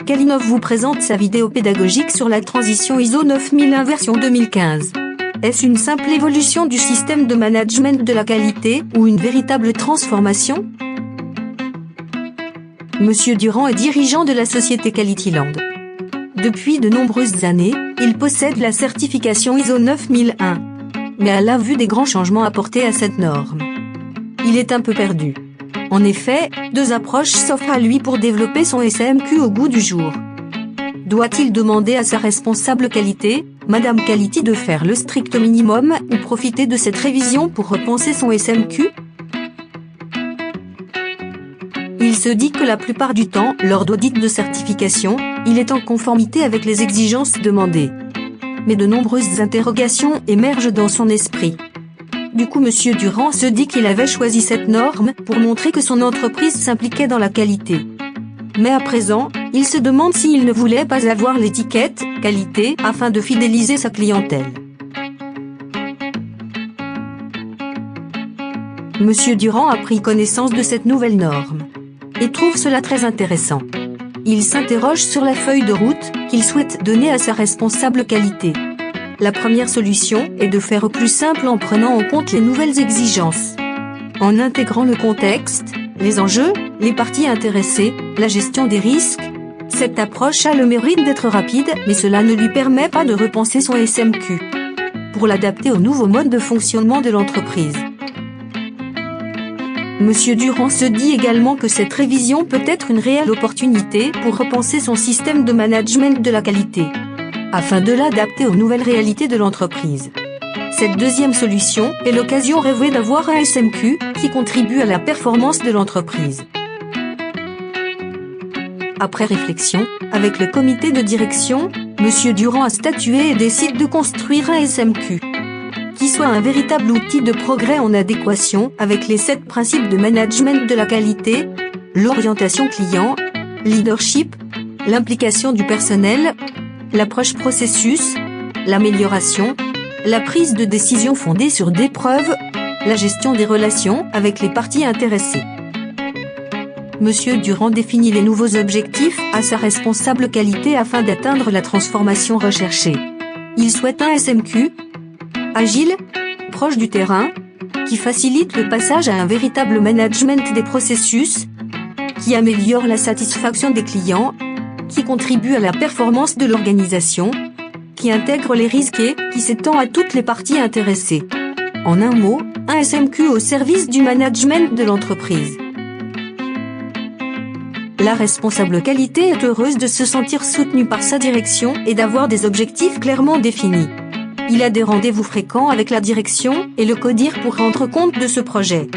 Kalinov vous présente sa vidéo pédagogique sur la transition ISO 9001 version 2015. Est-ce une simple évolution du système de management de la qualité ou une véritable transformation? Monsieur Durand est dirigeant de la société Qualityland. Depuis de nombreuses années, il possède la certification ISO 9001. Mais à la vue des grands changements apportés à cette norme, il est un peu perdu. En effet, deux approches s'offrent à lui pour développer son SAMQ au goût du jour. Doit-il demander à sa responsable qualité, Madame Quality, de faire le strict minimum ou profiter de cette révision pour repenser son SAMQ? Il se dit que la plupart du temps, lors d'audits de certification, il est en conformité avec les exigences demandées. Mais de nombreuses interrogations émergent dans son esprit. Du coup, Monsieur Durand se dit qu'il avait choisi cette norme pour montrer que son entreprise s'impliquait dans la qualité. Mais à présent, il se demande s'il ne voulait pas avoir l'étiquette « qualité » afin de fidéliser sa clientèle. Monsieur Durand a pris connaissance de cette nouvelle norme et trouve cela très intéressant. Il s'interroge sur la feuille de route qu'il souhaite donner à sa responsable qualité. La première solution est de faire plus simple en prenant en compte les nouvelles exigences. En intégrant le contexte, les enjeux, les parties intéressées, la gestion des risques. Cette approche a le mérite d'être rapide, mais cela ne lui permet pas de repenser son SAMQ pour l'adapter au nouveau mode de fonctionnement de l'entreprise. Monsieur Durand se dit également que cette révision peut être une réelle opportunité pour repenser son système de management de la qualité, afin de l'adapter aux nouvelles réalités de l'entreprise. Cette deuxième solution est l'occasion rêvée d'avoir un SAMQ qui contribue à la performance de l'entreprise. Après réflexion, avec le comité de direction, Monsieur Durand a statué et décide de construire un SAMQ qui soit un véritable outil de progrès en adéquation avec les 7 principes de management de la qualité: l'orientation client, leadership, l'implication du personnel, l'approche processus, l'amélioration, la prise de décision fondée sur des preuves, la gestion des relations avec les parties intéressées. Monsieur Durand définit les nouveaux objectifs à sa responsable qualité afin d'atteindre la transformation recherchée. Il souhaite un SAMQ agile, proche du terrain, qui facilite le passage à un véritable management des processus, qui améliore la satisfaction des clients, qui contribue à la performance de l'organisation, qui intègre les risques et qui s'étend à toutes les parties intéressées. En un mot, un SAMQ au service du management de l'entreprise. La responsable qualité est heureuse de se sentir soutenue par sa direction et d'avoir des objectifs clairement définis. Il a des rendez-vous fréquents avec la direction et le CODIR pour rendre compte de ce projet.